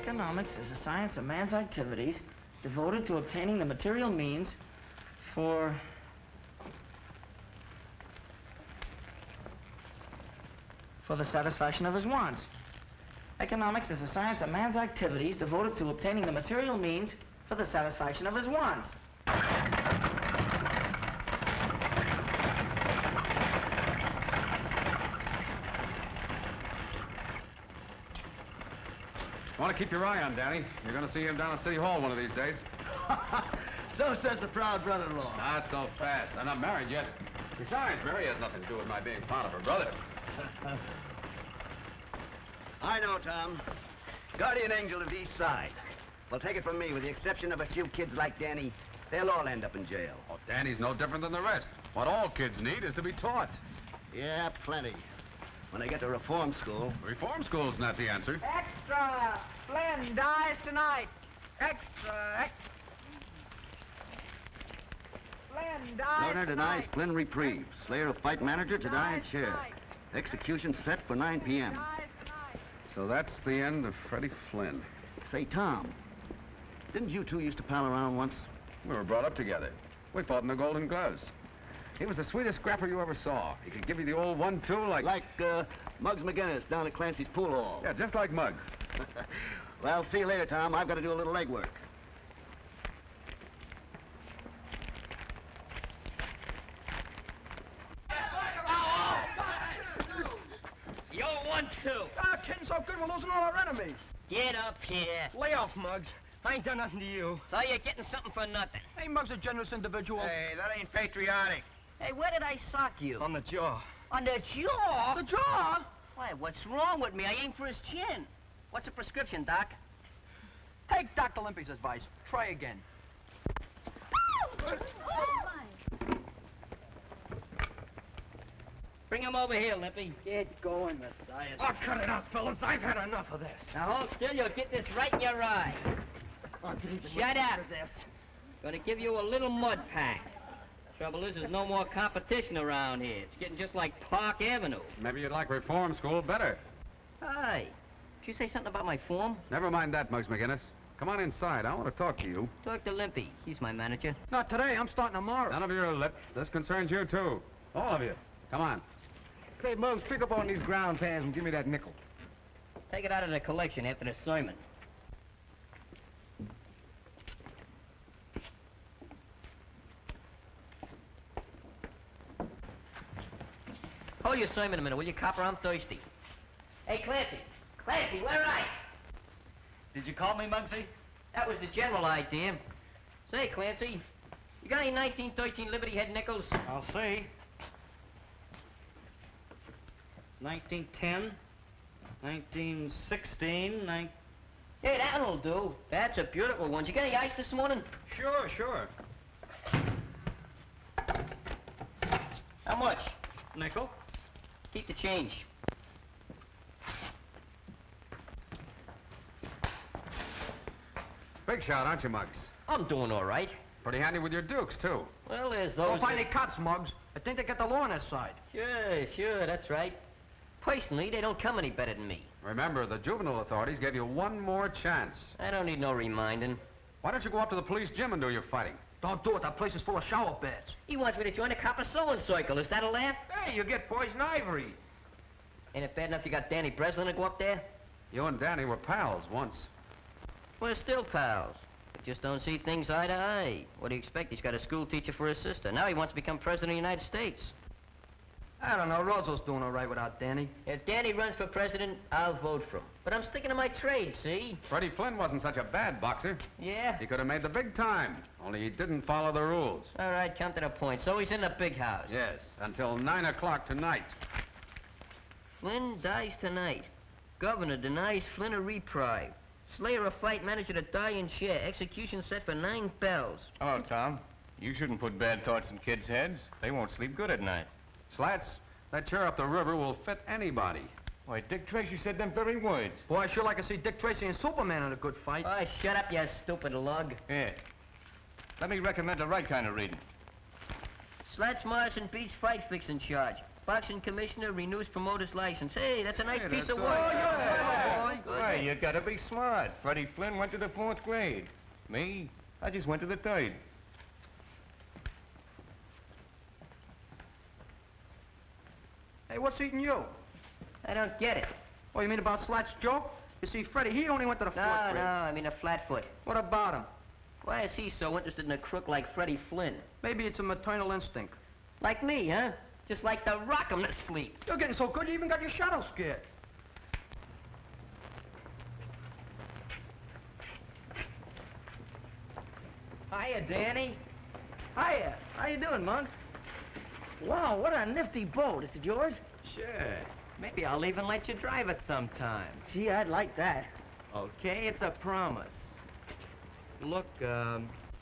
Economics is a science of man's activities devoted to obtaining the material means for the satisfaction of his wants. Economics is a science of man's activities devoted to obtaining the material means for the satisfaction of his wants. Want to keep your eye on Danny. You're going to see him down at City Hall one of these days. So says the proud brother-in-law. Not so fast. I'm not married yet. Besides, Mary has nothing to do with my being fond of her brother. I know, Tom. Guardian angel of the East Side. Well, take it from me, with the exception of a few kids like Danny, they'll all end up in jail. Oh, Danny's no different than the rest. What all kids need is to be taught. Yeah, plenty. When they get to reform school. Reform school's not the answer. Extra! Flynn dies tonight. Extra! Flynn dies Governor denies tonight. Flynn reprieve. Slayer of fight manager to die in chair. Execution set for 9 p.m. So that's the end of Freddie Flynn. Say, Tom, didn't you two used to pal around once? We were brought up together. We fought in the Golden Gloves. He was the sweetest scrapper you ever saw. He could give you the old 1-2 like... Like, Muggs McGinnis down at Clancy's pool hall. Yeah, just like Muggs. Well, see you later, Tom. I've got to do a little legwork. Yo, 1-2. Ah, kidding so good, we're losing all our enemies. Get up here. Lay off, Muggs. I ain't done nothing to you. So you're getting something for nothing. Hey, Muggs a generous individual. Hey, that ain't patriotic. Hey, where did I sock you? On the jaw. On the jaw? The jaw? Why, what's wrong with me? I aimed for his chin. What's the prescription, Doc? Take Dr. Limpy's advice. Try again. Bring him over here, Limpy. Get going, Matthias. Oh, cut it out, fellas. I've had enough of this. Now hold still, you'll get this right in your eye. Shut up. Gonna give you a little mud pack. Trouble is, there's no more competition around here. It's getting just like Park Avenue. Maybe you'd like reform school better. Hi. Did you say something about my form? Never mind that, Muggs McGinnis. Come on inside. I want to talk to you. Talk to Limpy. He's my manager. Not today. I'm starting tomorrow. None of your lip. This concerns you, too. All of you. Come on. Say, Muggs, pick up on these ground pans and give me that nickel. Take it out of the collection after the sermon. Hold your sermon a minute, will you, copper? I'm thirsty. Hey, Clancy. Clancy, where are you? Did you call me, Muggsy? That was the general idea. Say, Clancy, you got any 1913 Liberty Head nickels? I'll see. 1910, 1916, Hey, that'll do. That's a beautiful one. Did you get any ice this morning? Sure, sure. How much? Nickel? Keep the change. Big shot, aren't you, Muggs? I'm doing all right. Pretty handy with your dukes, too. Well, there's Don't those... find any cops, Muggs. I think they got the law on their side. Sure, that's right. Personally, they don't come any better than me. Remember, the juvenile authorities gave you one more chance. I don't need no reminding. Why don't you go up to the police gym and do your fighting? Don't do it. That place is full of shower beds. He wants me to join the copper sewing circle. Is that a laugh? Hey, you get poison ivory. Ain't it bad enough you got Danny Breslin to go up there? You and Danny were pals once. We're still pals. We just don't see things eye to eye. What do you expect? He's got a school teacher for his sister. Now he wants to become president of the United States. I don't know. Roosevelt doing all right without Danny. If Danny runs for president, I'll vote for him. But I'm sticking to my trade, see? Freddie Flynn wasn't such a bad boxer. Yeah? He could have made the big time, only he didn't follow the rules. All right, come to the point. So he's in the big house. Yes, until 9 o'clock tonight. Flynn dies tonight. Governor denies Flynn a reprieve. Slayer a fight manager to die in chair. Execution set for 9 bells. Hello, Tom. You shouldn't put bad thoughts in kids' heads. They won't sleep good at night. Slats, that chair up the river will fit anybody. Why, Dick Tracy said them very words. Boy, I sure like to see Dick Tracy and Superman in a good fight. Oh, shut up, you stupid lug. Yeah. Let me recommend the right kind of reading. Slats Morrison beats fight fixing charge. Boxing commissioner renews promoter's license. Hey, that's a nice piece of work. Oh, yeah. Charlie? Why, you gotta be smart. Freddie Flynn went to the 4th grade. Me, I just went to the 3rd. Hey, what's eating you? I don't get it. Oh, you mean about Slat's joke? You see, Freddie, he only went to the 4th No, grade. I mean a flatfoot. What about him? Why is he so interested in a crook like Freddie Flynn? Maybe it's a maternal instinct. Like me, huh? Just like to rock 'em to sleep. You're getting so good you even got your shadow scared. Hiya, Danny. Hiya. How you doing, Mug? Wow, what a nifty boat. Is it yours? Sure. Maybe I'll even let you drive it sometime. Gee, I'd like that. Okay, it's a promise. Look,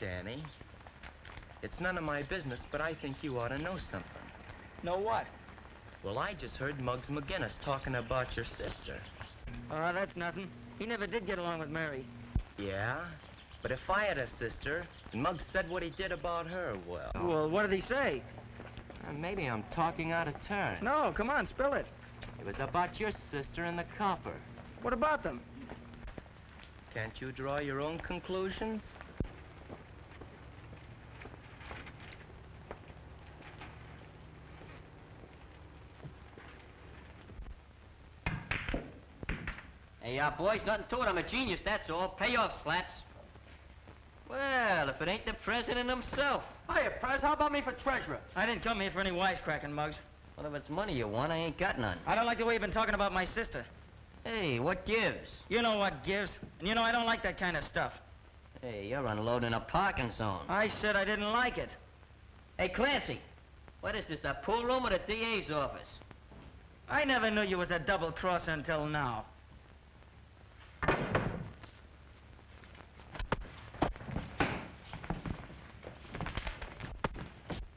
Danny, it's none of my business, but I think you ought to know something. Know what? Well, I just heard Muggs McGinnis talking about your sister. Oh, that's nothing. He never did get along with Mary. Yeah? But if I had a sister, and Muggs said what he did about her, well... Well, what did he say? Maybe I'm talking out of turn. No, come on, spill it. It was about your sister and the copper. What about them? Can't you draw your own conclusions? Hey, boys, nothing to it. I'm a genius, that's all. Pay off, Slats. Well, if it ain't the president himself. Hiya, Prez. How about me for treasurer? I didn't come here for any wisecracking, Muggs. Well, if it's money you want, I ain't got none. I don't like the way you've been talking about my sister. Hey, what gives? You know what gives. And you know I don't like that kind of stuff. Hey, you're unloading a parking zone. I said I didn't like it. Hey, Clancy, what is this, a pool room or the DA's office? I never knew you was a double-crosser until now.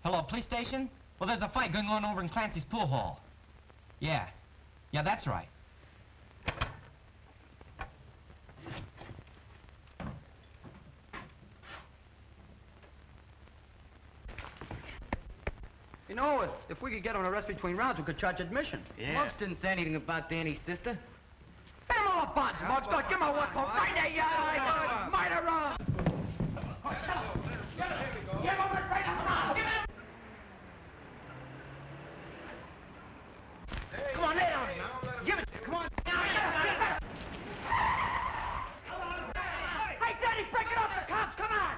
Hello, police station? Well, there's a fight going on over in Clancy's pool hall. Yeah. Yeah, that's right. You know, if we could get on a rest between rounds, we could charge admission. Yeah. Muggs didn't say anything about Danny's sister. Hey, all the bonds, Muggs. Don't give him a what to right there, you might have run. Come on, lay down. Give it. Come on. Hey, Daddy, break it off the cops. Come on.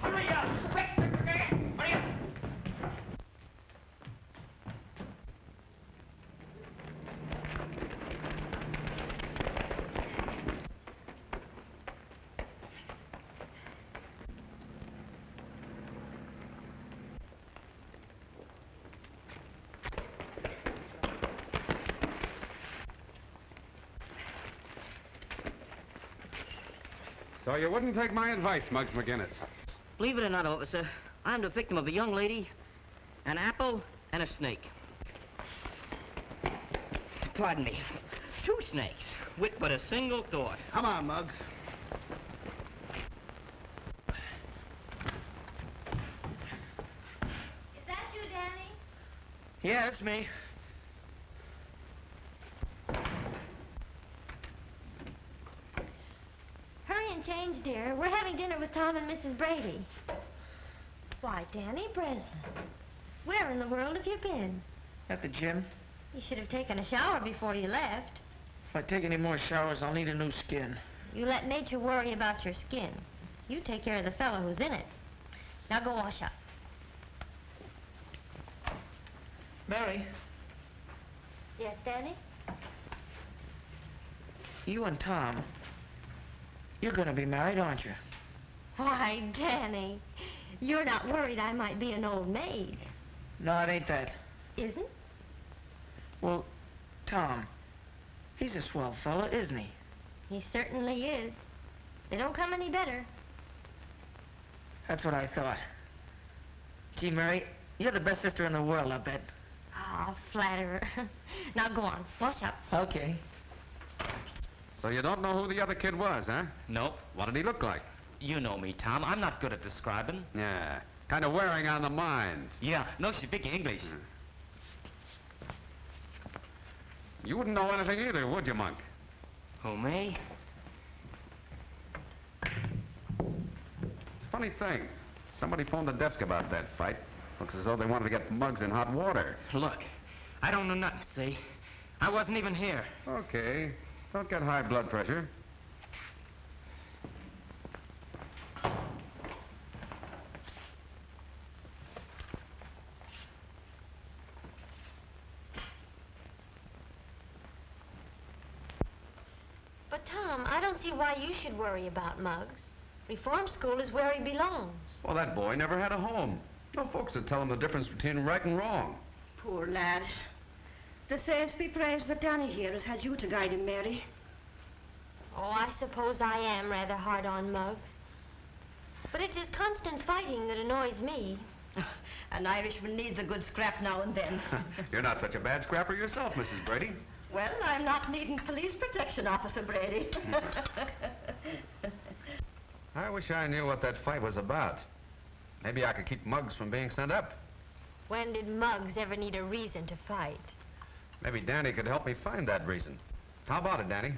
Hurry up. Quick. Hurry up. So you wouldn't take my advice, Muggs McGinnis. Believe it or not, officer, I'm the victim of a young lady, an apple, and a snake. Pardon me. 2 snakes, with but a single thought. Come on, Muggs. Is that you, Danny? Yeah, it's me. Hurry and change, dear. We're having dinner with Tom and Mrs. Brady. Why, Danny Breslin, where in the world have you been? At the gym. You should have taken a shower before you left. If I take any more showers, I'll need a new skin. You let nature worry about your skin. You take care of the fellow who's in it. Now go wash up. Mary, Yes, Danny? you and Tom, you're gonna be married, aren't you? Why, Danny, you're not worried I might be an old maid, No, it ain't that. isn't? Well, Tom, he's a swell fella, isn't he? He certainly is. They don't come any better. That's what I thought. Gee, Mary, you're the best sister in the world, I bet. Oh, flatterer. Now go on, wash up. Okay. So you don't know who the other kid was, huh? Nope. What did he look like? You know me, Tom. I'm not good at describing. Yeah, kind of wearing on the mind. Yeah, no speak English. You wouldn't know anything either, would you, Monk? Who, me? It's a funny thing. Somebody phoned the desk about that fight. Looks as though they wanted to get Muggs in hot water. Look, I don't know nothing, see? I wasn't even here. Okay. Don't get high blood pressure. But, Tom, I don't see why you should worry about Muggs. Reform school is where he belongs. Well, that boy never had a home. No folks to tell him the difference between right and wrong. Poor lad. The saints be praised that Danny here has had you to guide him, Mary. Oh, I suppose I am rather hard on Muggs. But it's his constant fighting that annoys me. An Irishman needs a good scrap now and then. You're not such a bad scrapper yourself, Mrs. Brady. Well, I'm not needing police protection, Officer Brady. I wish I knew what that fight was about. Maybe I could keep Muggs from being sent up. When did Muggs ever need a reason to fight? Maybe Danny could help me find that reason. How about it, Danny?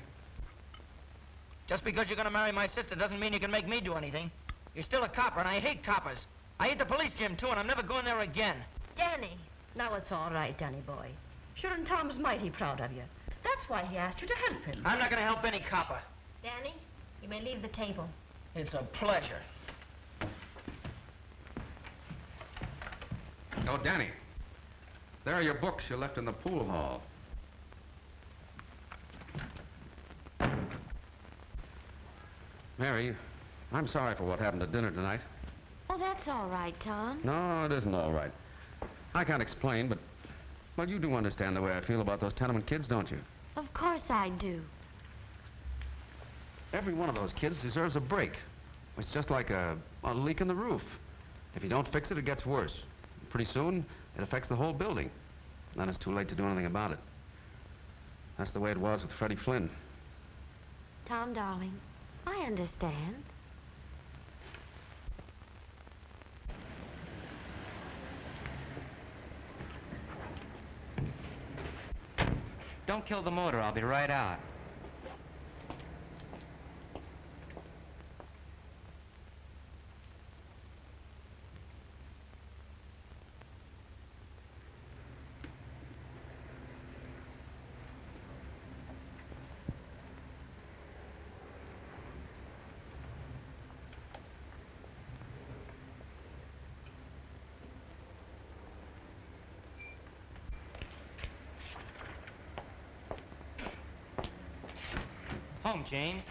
Just because you're going to marry my sister doesn't mean you can make me do anything. You're still a copper, and I hate coppers. I hate the police gym, too, and I'm never going there again. Danny. Now it's all right, Danny boy. Sure, and Tom's mighty proud of you. That's why he asked you to help him. I'm not going to help any copper. Danny, you may leave the table. It's a pleasure. Oh, Danny. There are your books you left in the pool hall. Mary, I'm sorry for what happened at dinner tonight. Oh, that's all right, Tom. No, it isn't all right. I can't explain, but... Well, you do understand the way I feel about those tenement kids, don't you? Of course I do. Every one of those kids deserves a break. It's just like a leak in the roof. If you don't fix it, it gets worse. Pretty soon, it affects the whole building. Then it's too late to do anything about it. That's the way it was with Freddie Flynn. Tom, darling, I understand. Don't kill the motor. I'll be right out. Home, James.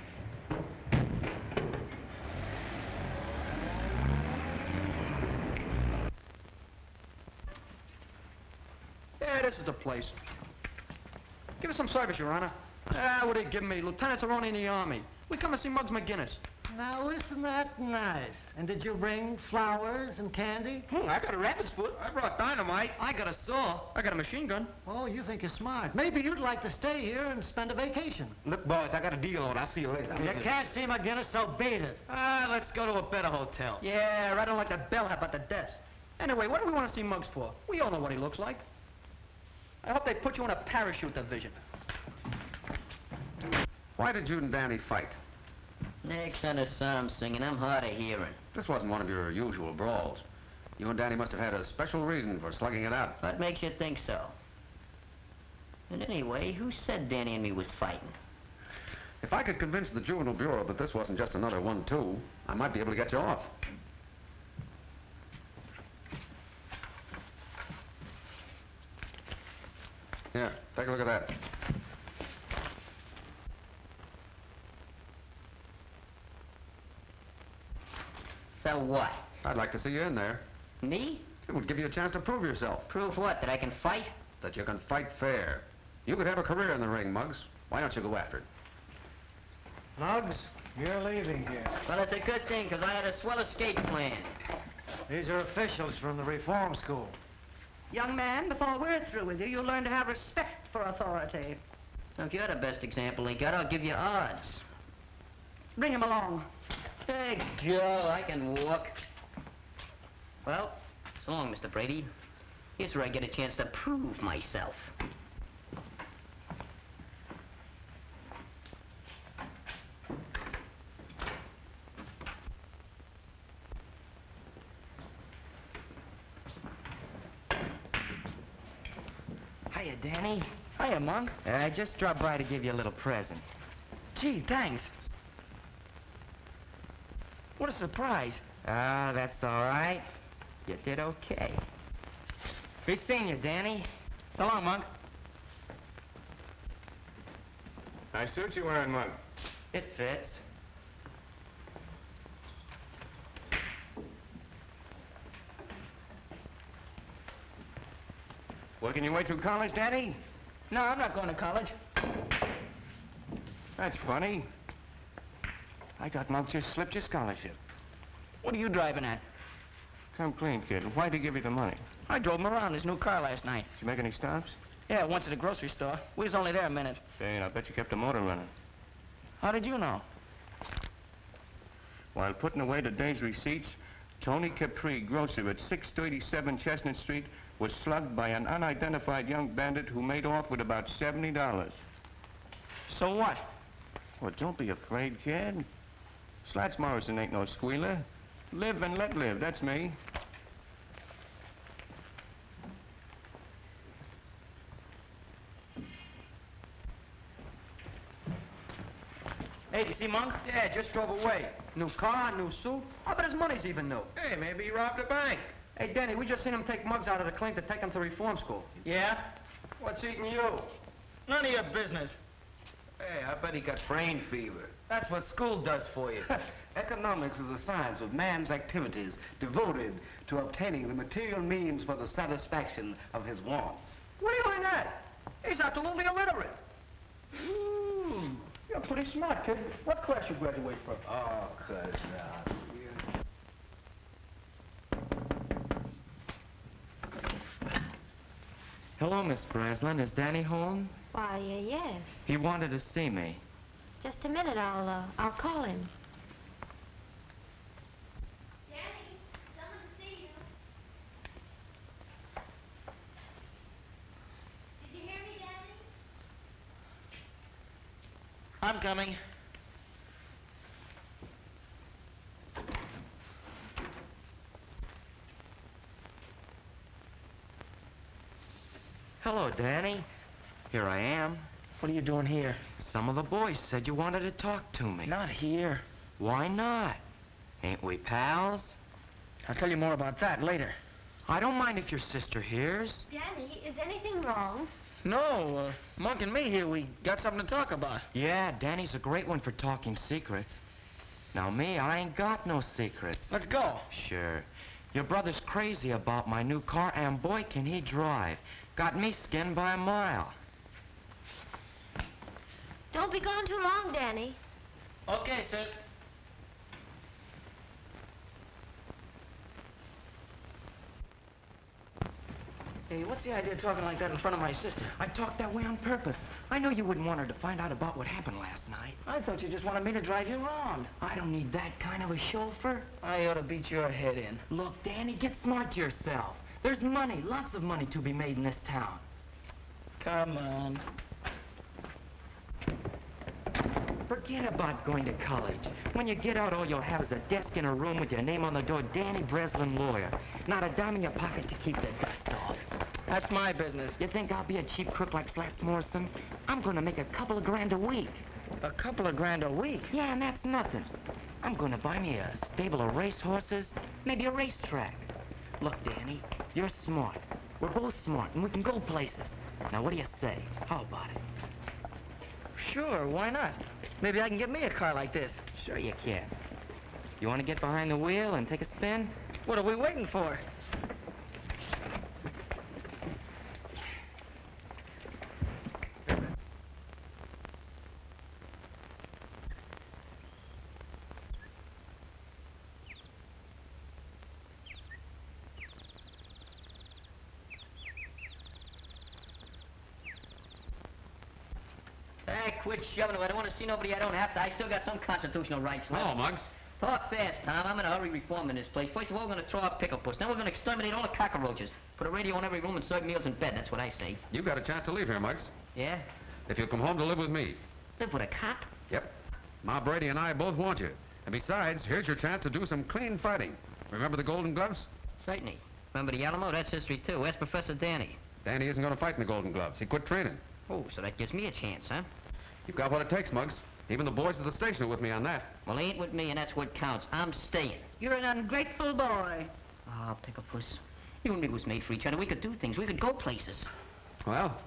Yeah, this is the place. Give us some service, Your Honor. Ah, what are you giving me? Lieutenants are only in the Army. We come to see Muggs McGinnis. Now, isn't that nice? And did you bring flowers and candy? I got a rabbit's foot. I brought dynamite. I got a saw. I got a machine gun. Oh, you think you're smart. Maybe you'd like to stay here and spend a vacation. Look, boys, I got a deal on it. I'll see you later. You can't see McGinnis, so beat it. Let's go to a better hotel. Yeah, I don't like that bellhop at the desk. Anyway, what do we want to see Muggs for? We all know what he looks like. I hope they put you in a parachute division. Why did you and Danny fight? Next kind of psalm singing, I'm hard of hearing. This wasn't one of your usual brawls. You and Danny must have had a special reason for slugging it out. What makes you think so? And anyway, who said Danny and me was fighting? If I could convince the Juvenile Bureau that this wasn't just another 1-2, I might be able to get you off. Here, take a look at that. So what? I'd like to see you in there. Me? It would give you a chance to prove yourself. Prove what? That I can fight? That you can fight fair. You could have a career in the ring, Muggs. Why don't you go after it? Muggs, you're leaving here. Well, it's a good thing, because I had a swell escape plan. These are officials from the reform school. Young man, before we're through with you, you'll learn to have respect for authority. Now, if you're the best example he got, I'll give you odds. Bring him along. Hey, Joe, I can walk. Well, so long, Mr. Brady. Here's where I get a chance to prove myself. Hiya, Danny. Hiya, Monk. I just dropped by to give you a little present. Gee, thanks. What a surprise. Ah, that's all right. You did okay. Be seeing you, Danny. So long, Monk. Nice suit you're wearing, Monk. It fits. Working your way through college, Danny? No, I'm not going to college. That's funny. I thought Monk just slipped your scholarship. What are you driving at? Come clean, kid. Why'd he give you the money? I drove him around his new car last night. Did you make any stops? Yeah, once at the grocery store. We was only there a minute. Say, and I bet you kept the motor running. How did you know? While putting away the day's receipts, Tony Capri, grocer at 637 Chestnut Street, was slugged by an unidentified young bandit who made off with about $70. So what? Well, don't be afraid, kid. Slats Morrison ain't no squealer. Live and let live, that's me. Hey, you see Monk? Yeah, just drove away. New car, new suit. I bet his money's even new. Hey, maybe he robbed a bank. Hey, Danny, we just seen him take mugs out of the clink to take them to reform school. Yeah? What's eating you? None of your business. Hey, I bet he got brain fever. That's what school does for you. Economics is a science of man's activities devoted to obtaining the material means for the satisfaction of his wants. What are you in at? He's absolutely illiterate. You're pretty smart, kid. What class you graduate from? Oh, cut it out. Hello, Miss Breslin. Is Danny home? Why, yes. He wanted to see me. Just a minute, I'll call him. Danny, someone to see you. Did you hear me, Danny? I'm coming. Hello, Danny. Here I am. What are you doing here? Some of the boys said you wanted to talk to me. Not here. Why not? Ain't we pals? I'll tell you more about that later. I don't mind if your sister hears. Danny, is anything wrong? No, Monk and me here, we got something to talk about. Yeah, Danny's a great one for talking secrets. Now, me, I ain't got no secrets. Let's go. Sure. Your brother's crazy about my new car, and boy, can he drive. Got me skinned by a mile. Don't be gone too long, Danny. Okay, sis. Hey, what's the idea of talking like that in front of my sister? I talked that way on purpose. I know you wouldn't want her to find out about what happened last night. I thought you just wanted me to drive you around. I don't need that kind of a chauffeur. I ought to beat your head in. Look, Danny, get smart to yourself. There's money, lots of money to be made in this town. Come on. Forget about going to college. When you get out, all you'll have is a desk in a room with your name on the door, Danny Breslin, lawyer. Not a dime in your pocket to keep the dust off. That's my business. You think I'll be a cheap crook like Slats Morrison? I'm gonna make a couple of grand a week. A couple of grand a week? Yeah, and that's nothing. I'm gonna buy me a stable of racehorses, maybe a racetrack. Look, Danny, you're smart. We're both smart, and we can go places. Now, what do you say? How about it? Sure, why not? Maybe I can get me a car like this. Sure you can. You want to get behind the wheel and take a spin? What are we waiting for? Quit shoving it. I don't want to see nobody I don't have to. I still got some constitutional rights left. Hello, Muggs. Talk fast, Tom. I'm in a hurry reforming this place. First of all, we're going to throw out pickle puss. Then we're going to exterminate all the cockroaches. Put a radio in every room and serve meals in bed. That's what I say. You've got a chance to leave here, Muggs. Yeah? If you'll come home to live with me. Live with a cop? Yep. Ma Brady and I both want you. And besides, here's your chance to do some clean fighting. Remember the Golden Gloves? Certainly. Remember the Alamo? That's history, too. Ask Professor Danny. Danny isn't going to fight in the Golden Gloves. He quit training. Oh, so that gives me a chance, huh? You've got what it takes, Muggs. Even the boys at the station are with me on that. Well, they ain't with me, and that's what counts. I'm staying. You're an ungrateful boy. Oh, Picklepuss. You and me was made for each other. We could do things. We could go places. Well,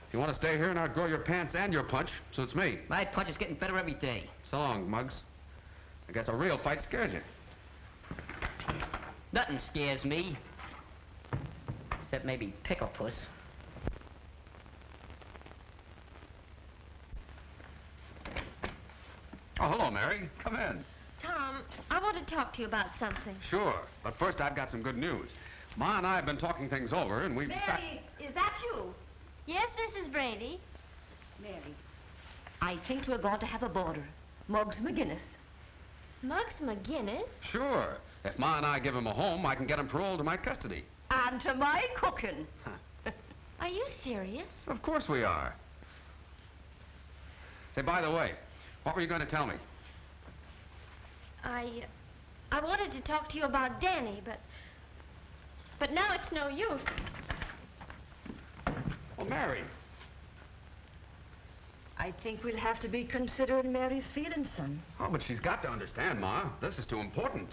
if you want to stay here and outgrow your pants and your punch, suits me. My punch is getting better every day. So long, Muggs. I guess a real fight scares you. Nothing scares me. Except maybe Picklepuss. Oh, hello, Mary. Come in. Tom, I want to talk to you about something. Sure, but first I've got some good news. Ma and I have been talking things over, and we've decided... Mary, is that you? Yes, Mrs. Brady. Mary, I think we're going to have a boarder. Muggs McGinnis. Muggs McGinnis? Sure. If Ma and I give him a home, I can get him paroled to my custody. And to my cooking. Are you serious? Of course we are. Say, by the way, what were you going to tell me? I wanted to talk to you about Danny, but now it's no use. Well, Mary. I think we'll have to be considering Mary's feelings, son. Oh, but she's got to understand, Ma. This is too important.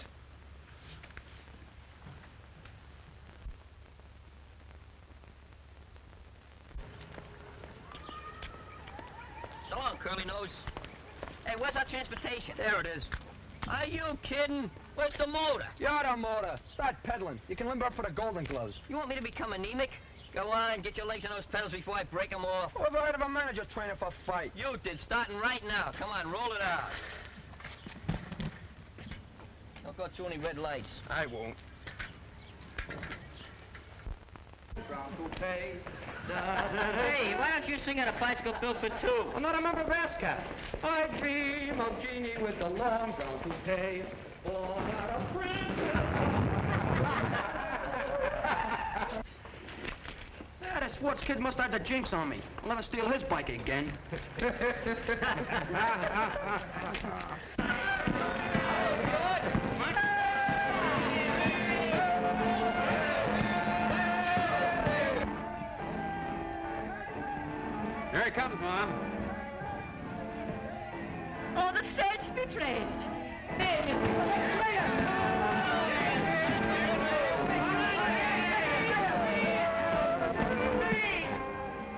So long, Curly Nose. Hey, where's our transportation? There it is. Are you kidding? Where's the motor? You're the motor. Start pedaling. You can limber up for the Golden Gloves. You want me to become anemic? Go on, get your legs on those pedals before I break them off. Who ever heard of a manager training for a fight? You did, starting right now. Come on, roll it out. Don't go through any red lights. I won't. Hey, why don't you sing out a bicycle bill for two? I'm not a member of ASCAP. I dream of Jeannie with the long brown toupee. Oh, not a friend. Yeah, that sports kid must have the jinx on me. I'll never steal his bike again. Here he comes, Ma. Oh, the saints be praised. Hey, Mr.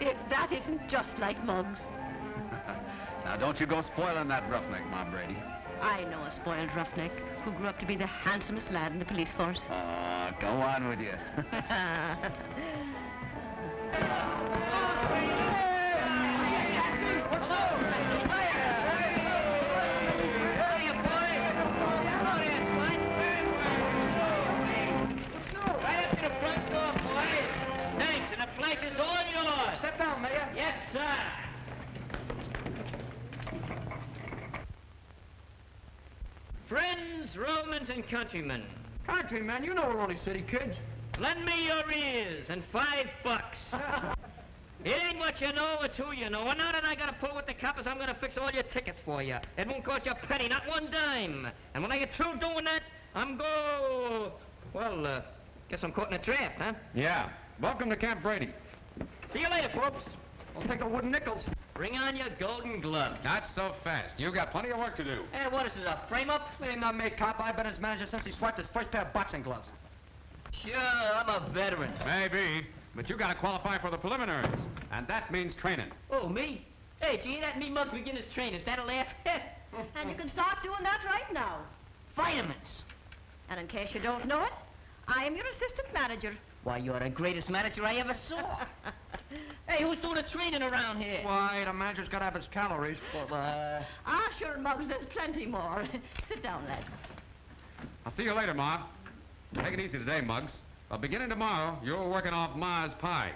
If that isn't just like Muggs. Now, don't you go spoiling that roughneck, Ma Brady. I know a spoiled roughneck who grew up to be the handsomest lad in the police force. Go on with you. Is all yours. Step down, Mayor. Yes, sir. Friends, Romans, and countrymen, Countryman, you know we're only city kids. lend me your ears and $5. It ain't what you know, it's who you know. And now that I got to pull with the coppers, I'm going to fix all your tickets for you. It won't cost you a penny, not one dime. And when I get through doing that, guess I'm caught in a trap, huh? Yeah. Welcome to Camp Brady. See you later, folks. I'll take the wooden nickels. Bring on your golden gloves. Not so fast. You got plenty of work to do. Hey, what is this, a frame-up? Ain't not me, cop. I've been his manager since he swiped his first pair of boxing gloves. Sure, I'm a veteran. Maybe, but you got to qualify for the preliminaries, and that means training. Oh, me? Hey, gee, that me Muggs McGinnis train. Is that a laugh? And you can start doing that right now. Vitamins. And in case you don't know it, I am your assistant manager. Why, you're the greatest manager I ever saw. Hey, who's doing the training around here? Why, the manager's got to have his calories. Ah, sure, Muggs, there's plenty more. Sit down, lad. I'll see you later, Ma. Take it easy today, Muggs. Well, beginning tomorrow, you're working off Ma's pie.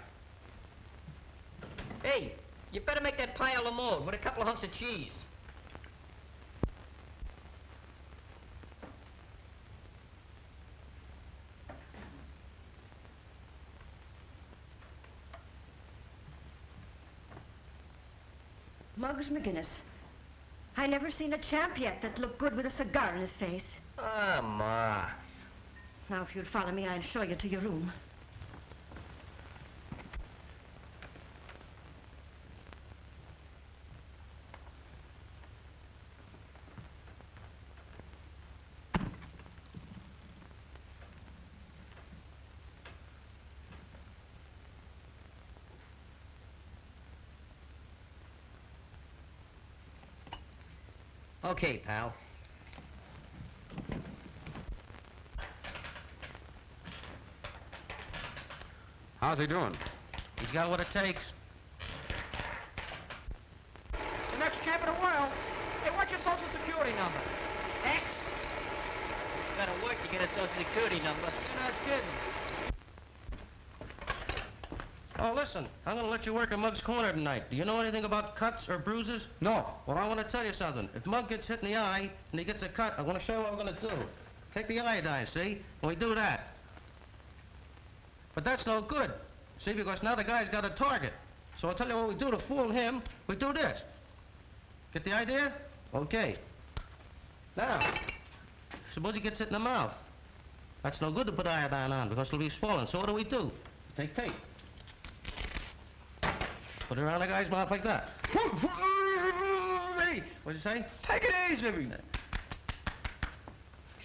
Hey, you better make that pie a la mode with a couple of hunks of cheese. Muggs McGinnis. I never seen a champ yet that looked good with a cigar in his face. Ah, Ma. Now, if you'd follow me, I'll show you to your room. Okay, pal. How's he doing? He's got what it takes. The next champ in the world. Hey, what's your social security number? X? Gotta work to get a social security number. You're not kidding. Oh, listen, I'm going to let you work at Mug's Corner tonight. Do you know anything about cuts or bruises? No. Well, I want to tell you something. If Mug gets hit in the eye and he gets a cut, I'm going to show you what we're going to do. Take the iodine, see? And we do that. But that's no good. See, because now the guy's got a target. So I'll tell you what we do to fool him. We do this. Get the idea? Okay. Now, suppose he gets hit in the mouth. That's no good to put iodine on because it'll be swollen. So what do? Take tape. Put it around the guy's mouth like that. What'd you say? Take it easy.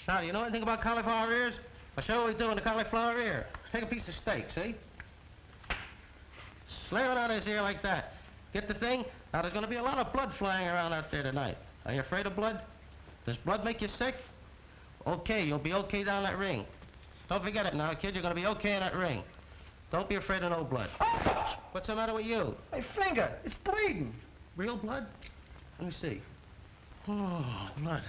Now, do you know anything about cauliflower ears? I'll show you what we do in the cauliflower ear. Take a piece of steak, see? Slam it on his ear like that. Get the thing? Now, there's going to be a lot of blood flying around out there tonight. Are you afraid of blood? Does blood make you sick? Okay, you'll be okay down that ring. Don't forget it now, kid. You're going to be okay in that ring. Don't be afraid of no blood. What's the matter with you? My finger. It's bleeding. Real blood? Let me see. Oh, blood.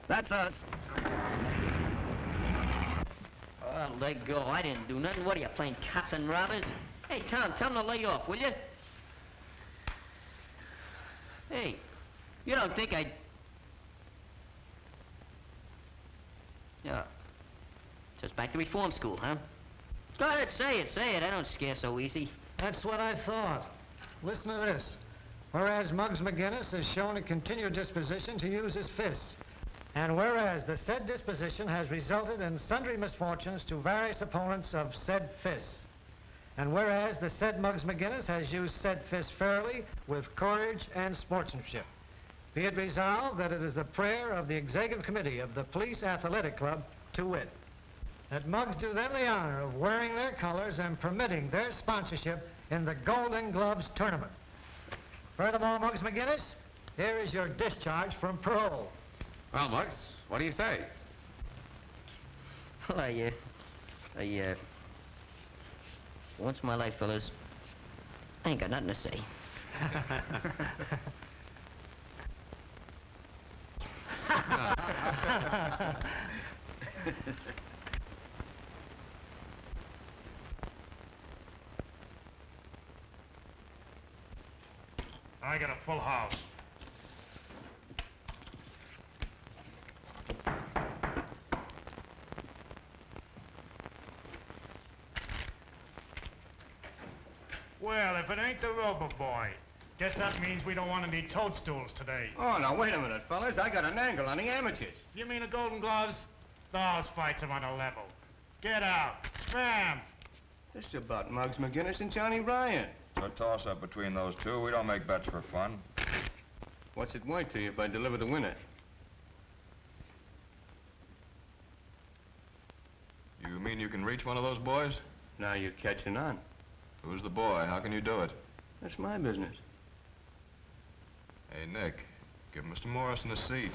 That's us. Oh, let go. I didn't do nothing. What are you, playing cops and robbers? Hey, Tom, tell him to lay off, will you? Hey, you don't think I'd... Yeah. Just back to reform school, huh? Go ahead, say it. I don't scare so easy. That's what I thought. Listen to this. Whereas Muggs McGinnis has shown a continued disposition to use his fists. And whereas the said disposition has resulted in sundry misfortunes to various opponents of said fists. And whereas the said Muggs McGinnis has used said fists fairly, with courage and sportsmanship. Be it resolved that it is the prayer of the Executive Committee of the Police Athletic Club, to wit, that Muggs do them the honor of wearing their colors and permitting their sponsorship in the Golden Gloves tournament. Furthermore, Muggs McGinnis, here is your discharge from parole. Well, Muggs, what do you say? Well, once in my life, fellas, I ain't got nothing to say. I got a full house. Well, if it ain't the Rover Boy. Guess that means we don't want any toadstools today. Oh, now, wait a minute, fellas. I got an angle on the amateurs. You mean the Golden Gloves? Those fights are on a level. Get out. Spam. This is about Muggs McGinnis and Johnny Ryan. It's a toss-up between those two. We don't make bets for fun. What's it worth to you if I deliver the winner? You mean you can reach one of those boys? Now you're catching on. Who's the boy? How can you do it? That's my business. Hey, Nick, give Mr. Morrison a seat.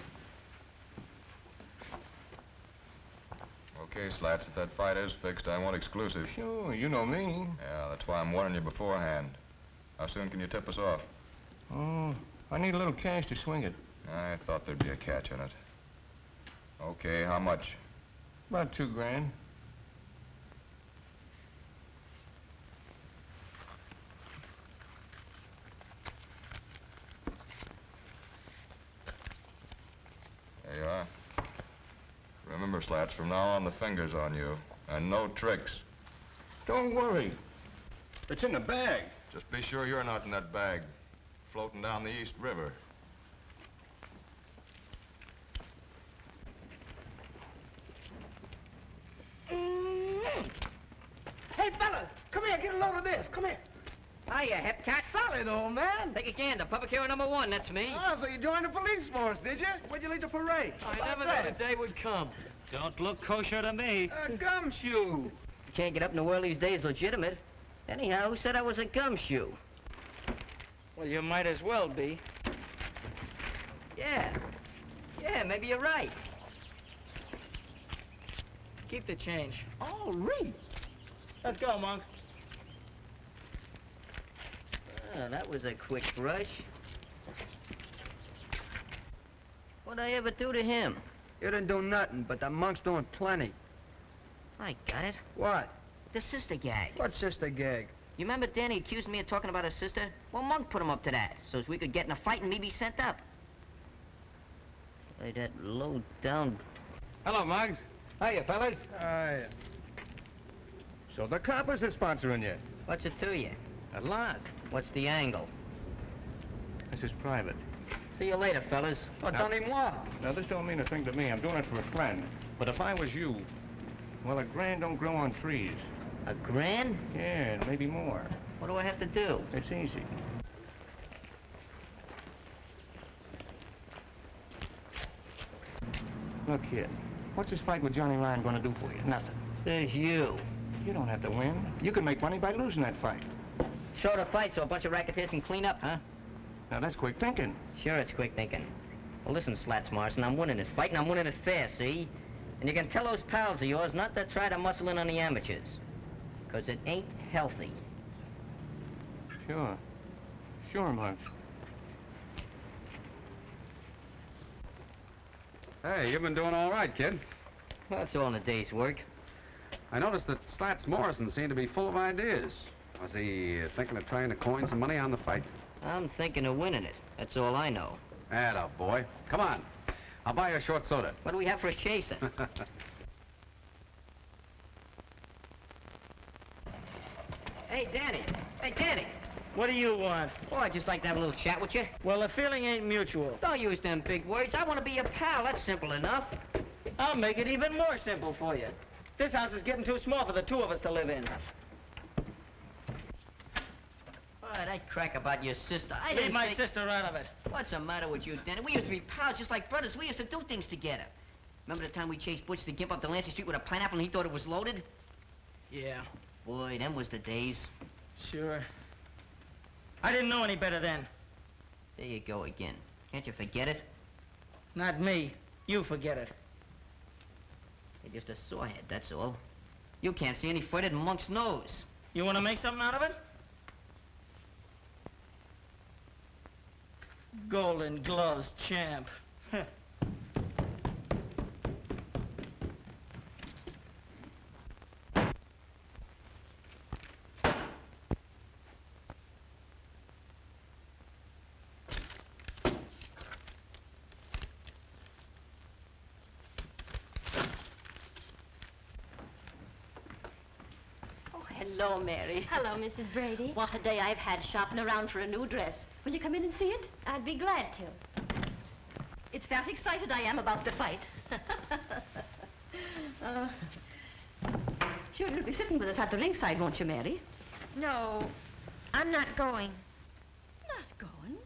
Okay, Slats, if that fight is fixed, I want exclusive. Sure, you know me. Yeah, that's why I'm warning you beforehand. How soon can you tip us off? Oh, I need a little cash to swing it. I thought there'd be a catch in it. Okay, how much? About $2 grand. There you are. Remember Remember, Slats, from now on the finger's on you. And no tricks. Don't worry. It's in the bag. Just be sure you're not in that bag, floating down the East River. Hey, fellas, come here, get a load of this. Come here. Hiya, Hepcat. Solid, old man. Take a gander. Public hero number 1, that's me. Oh, so you joined the police force, did you? Where'd you lead the parade? I never knew the day would come. Don't look kosher to me. A gumshoe. You can't get up in the world these days legitimate. Anyhow, who said I was a gumshoe? Well, you might as well be. Yeah. Yeah, maybe you're right. Keep the change. Oh, Reed. Let's go, Monk. Oh, that was a quick rush. What'd I ever do to him? You didn't do nothing, but the monk's doing plenty. I got it. What? The sister gag. What sister gag? You remember Danny accused me of talking about his sister? Well, Monk put him up to that, so as we could get in a fight and me be sent up. Hey, that low-down... Hello, Muggs. Hiya, fellas. Aye. So the coppers are sponsoring you. What's it to you? A lot. What's the angle? This is private. See you later, fellas. What, done him what? Now, this don't mean a thing to me. I'm doing it for a friend. But if I was you, well, a grand don't grow on trees. A grand? Yeah, maybe more. What do I have to do? It's easy. Look, kid, what's this fight with Johnny Ryan gonna do for you? Nothing. Says you. You don't have to win. You can make money by losing that fight. Short a fight so a bunch of racketeers can clean up, huh? Now, that's quick thinking. Sure, it's quick thinking. Well, listen, Slats Morrison, I'm winning this fight, and I'm winning it fair, see? And you can tell those pals of yours not to try to muscle in on the amateurs. Because it ain't healthy. Sure. Sure, Muggs. Hey, you've been doing all right, kid. Well, it's all in a day's work. I noticed that Slats Morrison seemed to be full of ideas. Was he thinking of trying to coin some money on the fight? I'm thinking of winning it. That's all I know. Atta boy. Come on. I'll buy you a short soda. What do we have for a chaser? Hey, Danny. Hey, Danny. What do you want? Oh, I'd just like to have a little chat with you. Well, the feeling ain't mutual. Don't use them big words. I want to be your pal. That's simple enough. I'll make it even more simple for you. This house is getting too small for the two of us to live in. Boy, that crack about your sister. I Leave didn't my say... sister out of it. What's the matter with you, Danny? We used to be pals just like brothers. We used to do things together. Remember the time we chased Butch the Gimp up Delancey Street with a pineapple and he thought it was loaded? Yeah. Boy, them was the days. Sure. I didn't know any better then. There you go again. Can't you forget it? Not me. You forget it. You're just a sorehead, that's all. You can't see any further than Monk's nose. You want to make something out of it? Golden Gloves champ. Hello, Mary. Hello, Mrs. Brady. What a day I've had shopping around for a new dress. Will you come in and see it? I'd be glad to. It's that excited I am about the fight. Sure, you'll be sitting with us at the ringside, won't you, Mary? No, I'm not going. Not going?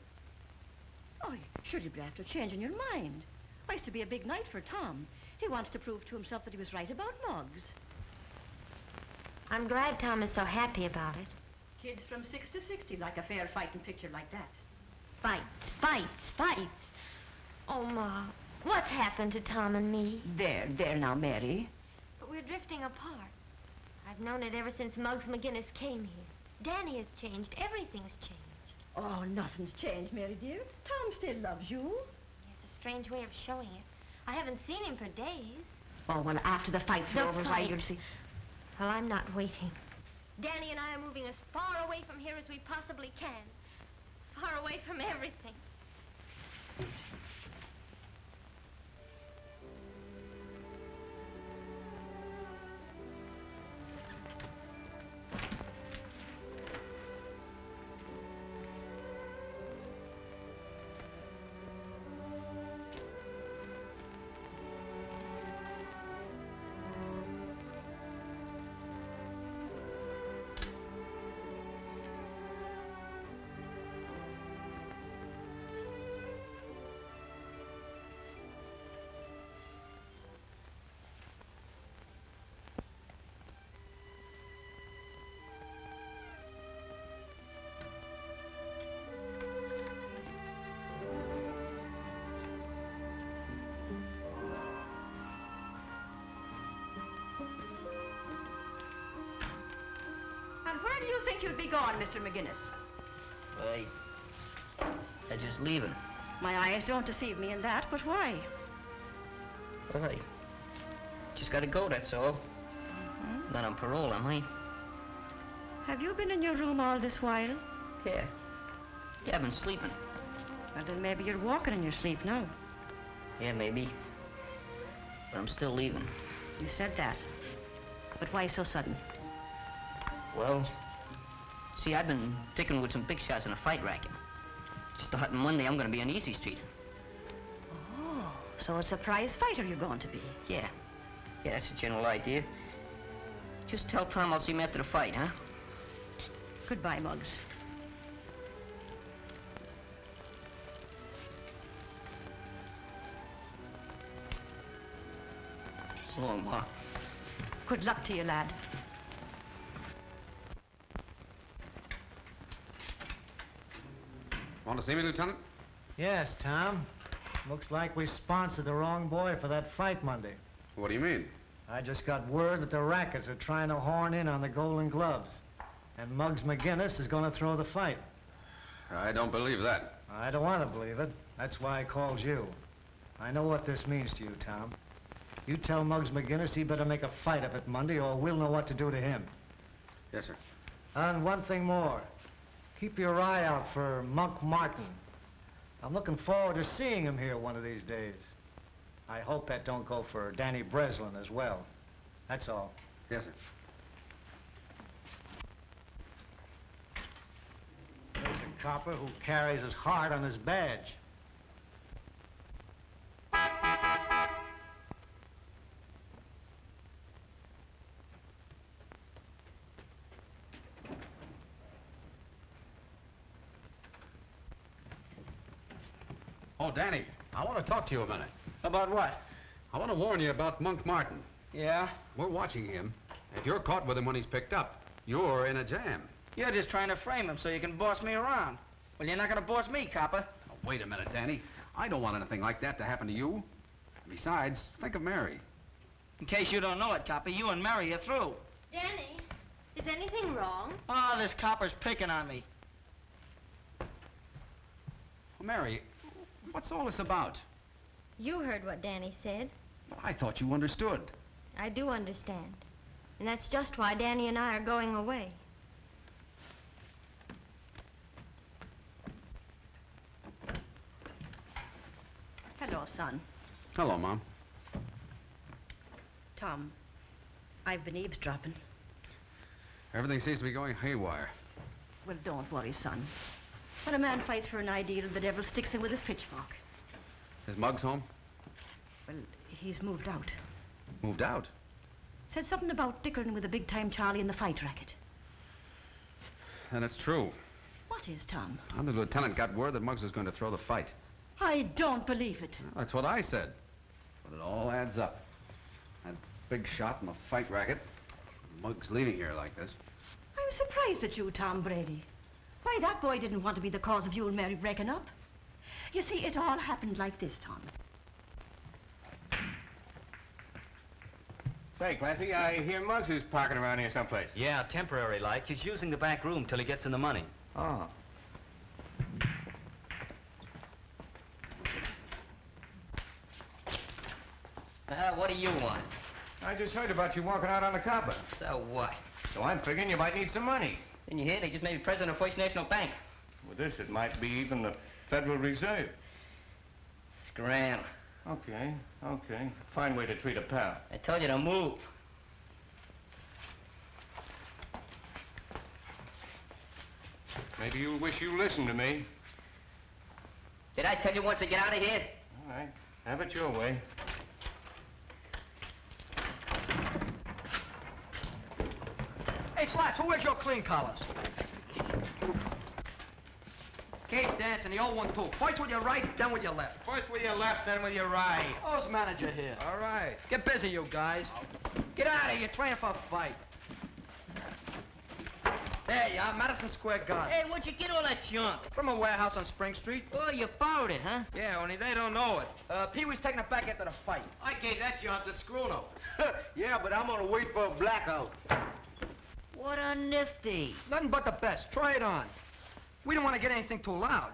Oh, sure you'll be after changing your mind. Why, it's to be a big night for Tom. He wants to prove to himself that he was right about Muggs. I'm glad Tom is so happy about it. Kids from 6 to 60 like a fair fighting picture like that. Fights, fights, fights. Oh, Ma, what's happened to Tom and me? There now, Mary. But we're drifting apart. I've known it ever since Muggs McGinnis came here. Danny has changed. Everything's changed. Oh, nothing's changed, Mary dear. Tom still loves you. He has a strange way of showing it. I haven't seen him for days. Oh, well, after the fight's over, why, you'll see... Well, I'm not waiting. Danny and I are moving as far away from here as we possibly can. Far away from everything. And where do you think you'd be going, Mr. McGinnis? I just leaving. My eyes don't deceive me in that, but why? Well, I just gotta go, that's all. Not on parole, am I? Have you been in your room all this while? Yeah. Yeah, I've been sleeping. Well, then maybe you're walking in your sleep now. Yeah, maybe. But I'm still leaving. You said that. But why so sudden? Well, see, I've been ticking with some big shots in a fight racket. Starting Monday, I'm gonna be on Easy Street. Oh, so a surprise fighter you're going to be. Yeah. Yeah, that's the general idea. Just tell Tom I'll see him after the fight, huh? Goodbye, Muggs. So long, Ma. Good luck to you, lad. Want to see me, Lieutenant? Yes, Tom. Looks like we sponsored the wrong boy for that fight Monday. What do you mean? I just got word that the Rackets are trying to horn in on the Golden Gloves. And Muggs McGinnis is going to throw the fight. I don't believe that. I don't want to believe it. That's why I called you. I know what this means to you, Tom. You tell Muggs McGinnis he better make a fight of it Monday, or we'll know what to do to him. Yes, sir. And one thing more. Keep your eye out for Monk Martin. I'm looking forward to seeing him here one of these days. I hope that don't go for Danny Breslin as well. That's all. Yes, sir. There's a copper who carries his heart on his badge. Oh, Danny, I want to talk to you a minute. About what? I want to warn you about Monk Martin. Yeah? We're watching him. If you're caught with him when he's picked up, you're in a jam. You're just trying to frame him so you can boss me around. Well, you're not gonna boss me, copper. Oh, wait a minute, Danny. I don't want anything like that to happen to you. Besides, think of Mary. In case you don't know it, copper, you and Mary are through. Danny, is anything wrong? Oh, this copper's picking on me. Well, Mary, what's all this about? You heard what Danny said. Well, I thought you understood. I do understand. And that's just why Danny and I are going away. Hello, son. Hello, Mom. Tom, I've been eavesdropping. Everything seems to be going haywire. Well, don't worry, son. When a man fights for an ideal, the devil sticks him with his pitchfork. Is Muggs home? Well, he's moved out. Moved out? Said something about dickering with a big-time Charlie in the fight racket. Then it's true. What is, Tom? The lieutenant got word that Muggs was going to throw the fight. I don't believe it. Well, that's what I said. But it all adds up. That big shot in the fight racket. Muggs leaving here like this. I'm surprised at you, Tom Brady. Why, that boy didn't want to be the cause of you and Mary breaking up. You see, it all happened like this, Tom. Say, Clancy, I hear Muggs is parking around here someplace. Yeah, temporary like. He's using the back room till he gets in the money. Oh. What do you want? I just heard about you walking out on the copper. So what? So I'm figuring you might need some money. Didn't you hear? They just made me president of First National Bank. With this, it might be even the Federal Reserve. Scram. Okay, okay. Fine way to treat a pal. I told you to move. Maybe you'll wish you listened to me. Did I tell you once to get out of here? All right, have it your way. Hey, Slats, where's your clean collars? Keep dancing, the old one, too. First with your right, then with your left. First with your left, then with your right. Who's manager here? All right. Get busy, you guys. Get out of here, you're training for a fight. There you are, Madison Square Garden. Hey, where'd you get all that junk? From a warehouse on Spring Street. Oh, you borrowed it, huh? Yeah, only they don't know it. Pee-wee's taking it back after the fight. I gave that junk to Scruno. Yeah, but I'm gonna wait for a blackout. What a nifty. Nothing but the best. Try it on. We don't want to get anything too loud.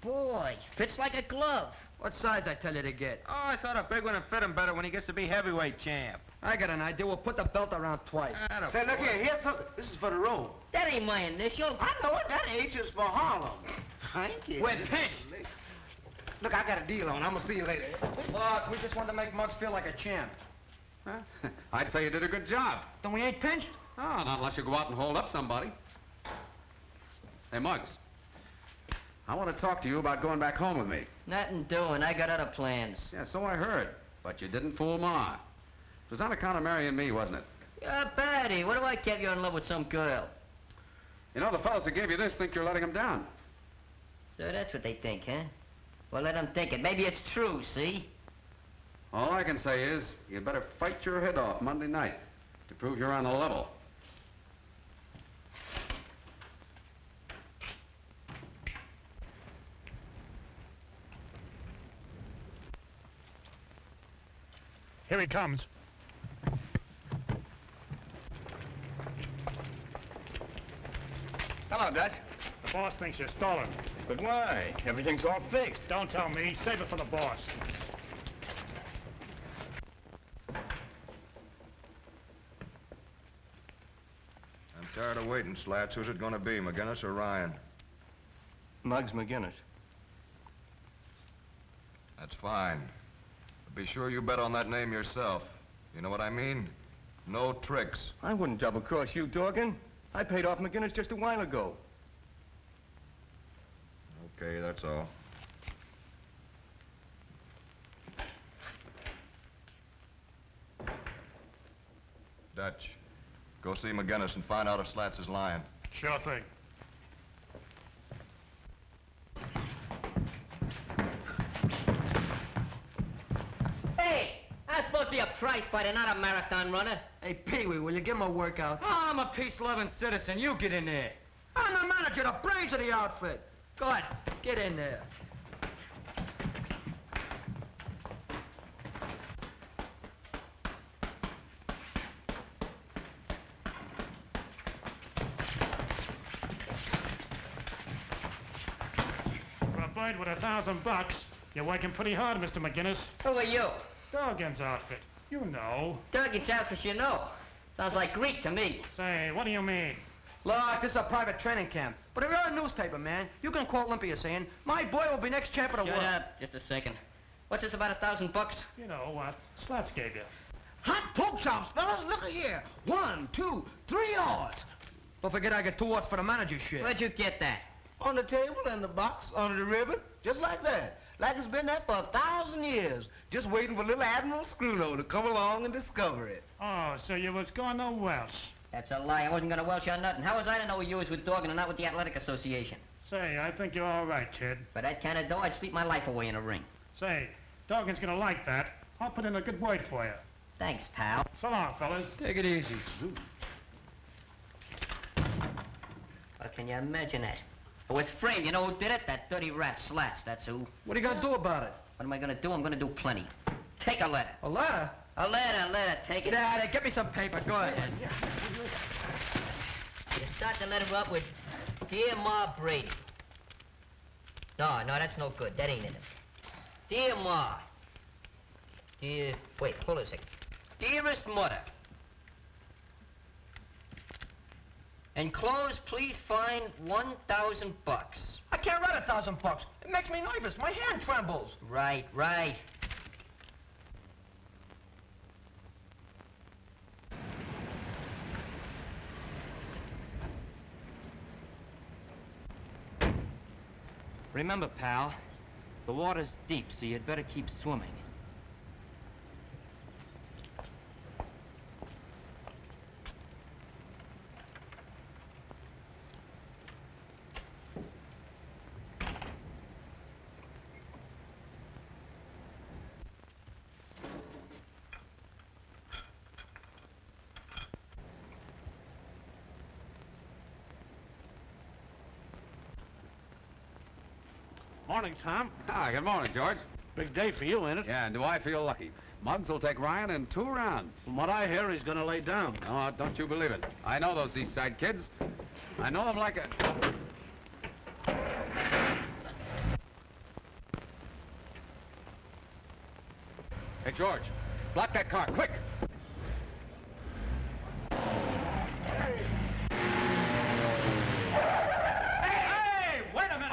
Boy, fits like a glove. What size I tell you to get? Oh, I thought a big one would fit him better when he gets to be heavyweight champ. I got an idea. We'll put the belt around twice. Say, look here, here's something. This is for the road. That ain't my initials. I know it. That H is for Harlem. Thank you. We're pinched. Look, I got a deal on. I'm gonna see you later. Look, we just wanted to make Muggs feel like a champ. Huh? I'd say you did a good job. Then we ain't pinched? Oh, not unless you go out and hold up somebody. Hey, Muggs. I want to talk to you about going back home with me. Nothing doing. I got other plans. Yeah, so I heard. But you didn't fool Ma. It was on account of marrying me, wasn't it? Patty, what do I get you in love with some girl? You know, the fellows that gave you this think you're letting them down. So that's what they think, huh? Well, let them think it. Maybe it's true, see? All I can say is, you better fight your head off Monday night to prove you're on the level. Here he comes. Hello, Dutch. The boss thinks you're stolen. But why? Everything's all fixed. Don't tell me. Save it for the boss. I'm tired of waiting, Slats. Who's it gonna be, McGinnis or Ryan? Muggs McGinnis. That's fine. But be sure you bet on that name yourself. You know what I mean? No tricks. I wouldn't double-cross you, Dorgan. I paid off McGinnis just a while ago. Okay, that's all. Dutch, go see McGinnis and find out if Slats is lying. Sure thing. Hey, I'm supposed to be a prize fighter, not a marathon runner. Hey, Pee-wee, will you give him a workout? Oh, I'm a peace-loving citizen. You get in there. I'm the manager, the brains of the outfit. Go ahead, get in there. For a bird with $1,000, you're working pretty hard, Mr. McGinnis. Who are you? Dorgan's outfit. You know. Dougie outfit, you know. Sounds like Greek to me. Say, what do you mean? Look, this is a private training camp. But if you're a newspaper, man, you can quote Olympia saying, my boy will be next champ of the world. Shut up. Just a second. What's this about $1,000? You know what Slats gave you. Hot pork chops, fellas. Look at here. 1, 2, 3 yards. Don't forget I get 2 odds for the manager's share. Where'd you get that? On the table and the box, under the ribbon, just like that. Like it's been there for 1,000 years. Just waiting for little Admiral Screwno to come along and discover it. Oh, so you was going to Welsh. That's a lie. I wasn't gonna welch on nothing. How was I to know you was with Dorgan and not with the Athletic Association? Say, I think you're all right, kid. For that kind of dough, I'd sleep my life away in a ring. Say, Dorgan's gonna like that. I'll put in a good word for you. Thanks, pal. So long, fellas. Take it easy. Well, can you imagine that? Oh, it's framed. You know who did it? That dirty rat Slats, that's who. What are you gonna do about it? What am I gonna do? I'm gonna do plenty. Take a letter. A letter? A letter. Take it. Yeah, get me some paper. Go ahead. You start the letter up with, Dear Ma Brady. No, that's no good. That ain't in it. Dear Ma. Wait, hold on a second. Dearest Mother. Enclosed, please find $1,000. I can't write $1,000. It makes me nervous. My hand trembles. Right. Remember, pal, the water's deep, so you'd better keep swimming. Morning, Tom. Hi, good morning, George. Big day for you, ain't it? Yeah, and do I feel lucky? Muggs will take Ryan in 2 rounds. From what I hear, he's gonna lay down. No, don't you believe it. I know those East Side kids. I know them like a... Hey, George, block that car, quick! Hey, wait a minute!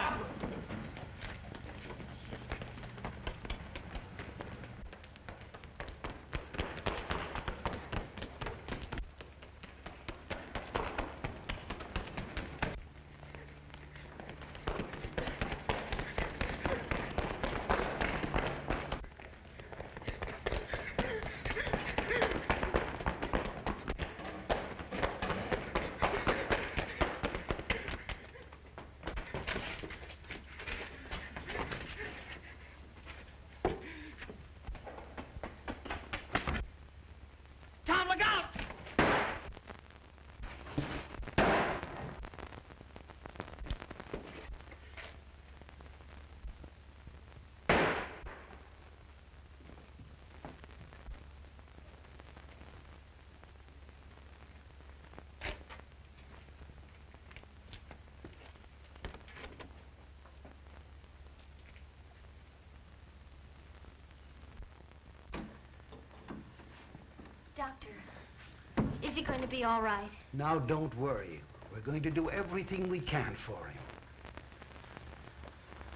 Tom, look out! Doctor, is he going to be all right? Now, don't worry. We're going to do everything we can for him.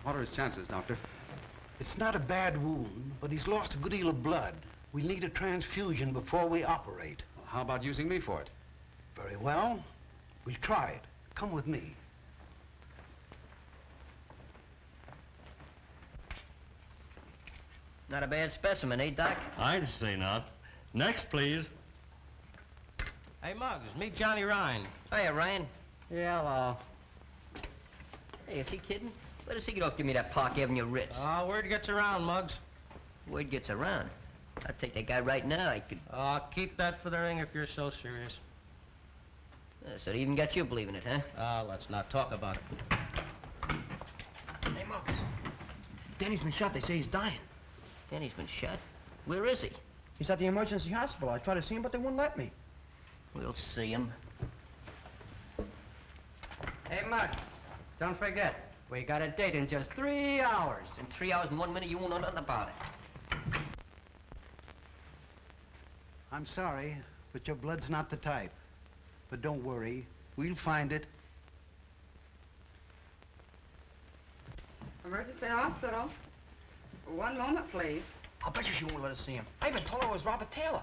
What are his chances, Doctor? It's not a bad wound, but he's lost a good deal of blood. We'll need a transfusion before we operate. Well, how about using me for it? Very well. We'll try it. Come with me. Not a bad specimen, eh, Doc? I'd say not. Next, please. Hey, Muggs, meet Johnny Ryan. Hiya, Ryan. Yeah, hello. Hey, is he kidding? Where does he get off? Give me that Park Avenue Ritz. Word gets around, Muggs. Word gets around. I'll take that guy right now. I could... Keep that for the ring if you're so serious. So they even got you believing it, huh? Let's not talk about it. Hey, Muggs. Danny's been shot. They say he's dying. Danny's been shot? Where is he? He's at the emergency hospital. I tried to see him, but they wouldn't let me. We'll see him. Hey, Muggs, don't forget, we got a date in just 3 hours. In 3 hours and 1 minute, you won't know nothing about it. I'm sorry, but your blood's not the type. But don't worry, we'll find it. Emergency hospital. 1 moment, please. I'll bet you she won't let us see him. I even told her it was Robert Taylor.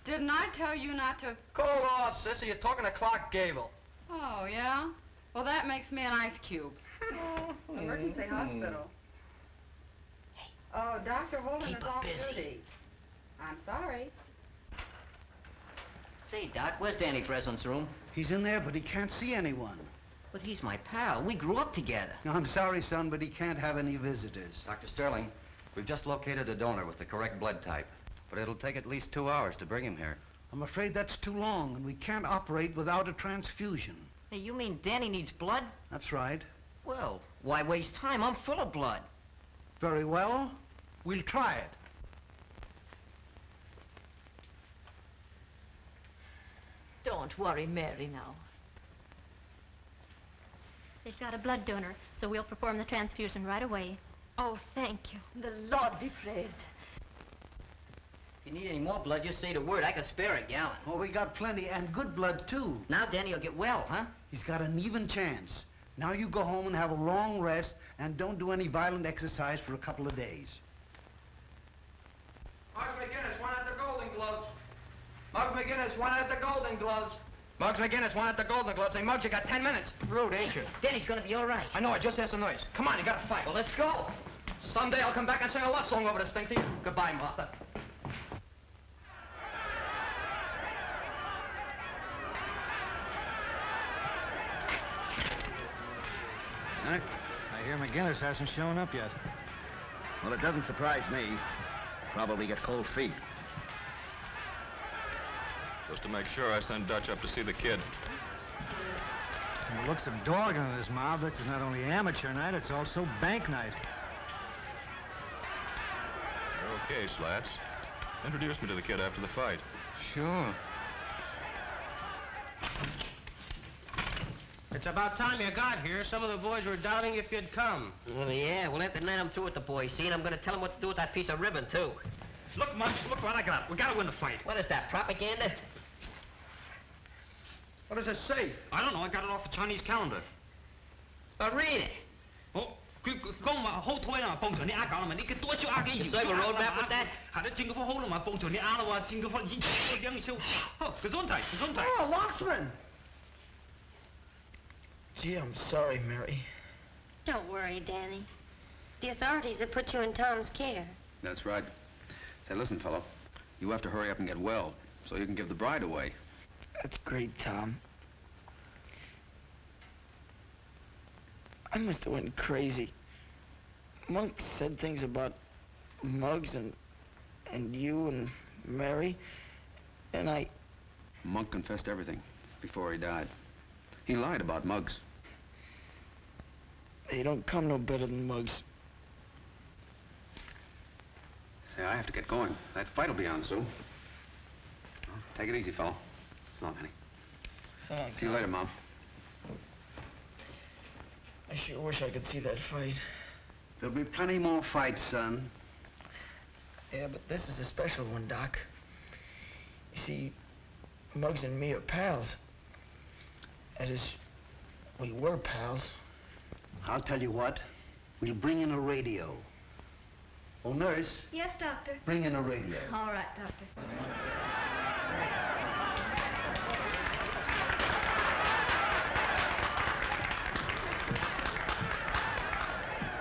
Didn't I tell you not to... Go off, sissy. You're talking to Clark Gable. Oh, yeah? Well, that makes me an ice cube. Emergency hospital. Oh, Dr. Holden is off duty. I'm sorry. Say, Doc, where's Danny Breslin's room? He's in there, but he can't see anyone. But he's my pal. We grew up together. I'm sorry, son, but he can't have any visitors. Dr. Sterling, we've just located a donor with the correct blood type. But it'll take at least 2 hours to bring him here. I'm afraid that's too long, and we can't operate without a transfusion. Hey, you mean Danny needs blood? That's right. Well, why waste time? I'm full of blood. Very well. We'll try it. Don't worry, Mary, now. They've got a blood donor, so we'll perform the transfusion right away. Oh, thank you. The Lord be praised. If you need any more blood, just say the word. I can spare a gallon. Well, we got plenty, and good blood, too. Now Danny will get well, huh? He's got an even chance. Now you go home and have a long rest, and don't do any violent exercise for a couple of days. Muggs McGinnis, one at the Golden Gloves. Muggs McGinnis, one at the Golden Gloves. Muggs McGinnis, one at the Golden Gloves. Hey, Muggs, you got 10 minutes. Rude, ain't you? Danny's gonna be all right. I know, I just heard some noise. Come on, you gotta fight. Well, let's go. Someday I'll come back and sing a love song over this thing to you. Goodbye, Martha. I hear McGinnis hasn't shown up yet. Well, it doesn't surprise me. Probably got cold feet. Just to make sure, I send Dutch up to see the kid. From the looks of dogging in his mouth, this is not only amateur night, it's also bank night. You're okay, Slats. Introduce me to the kid after the fight. Sure. It's about time you got here. Some of the boys were doubting if you'd come. Well, yeah, well, after tonight I'm through with the boys, see, and I'm gonna tell them what to do with that piece of ribbon, too. Look, Muggs, look what I got. We gotta win the fight. What is that, propaganda? What does it say? I don't know. I got it off the Chinese calendar. Read it. Oh, 佢講話好台啦，幫助你呃搞啦嘛，你嘅多少呃嘅意思？ So you have a roadmap with that? 係啦，政府好啦嘛，幫助你呃啦喎，政府兩少。哦，gesundheit. Oh, Locksman! Gee, I'm sorry, Mary. Don't worry, Danny. The authorities have put you in Tom's care. That's right. Say, listen, fellow, you have to hurry up and get well so you can give the bride away. That's great, Tom. I must have went crazy. Monk said things about Muggs and you and Mary, and I... Monk confessed everything before he died. He lied about Muggs. They don't come no better than Muggs. Say, I have to get going. That fight will be on soon. Well, take it easy, fellow. So long, honey. So long, See you later, Mom. I sure wish I could see that fight. There'll be plenty more fights, son. Yeah, but this is a special one, Doc. You see, Muggs and me are pals. That is, we were pals. I'll tell you what. We'll bring in a radio. Oh, nurse, Yes, Doctor. bring in a radio. All right, Doctor.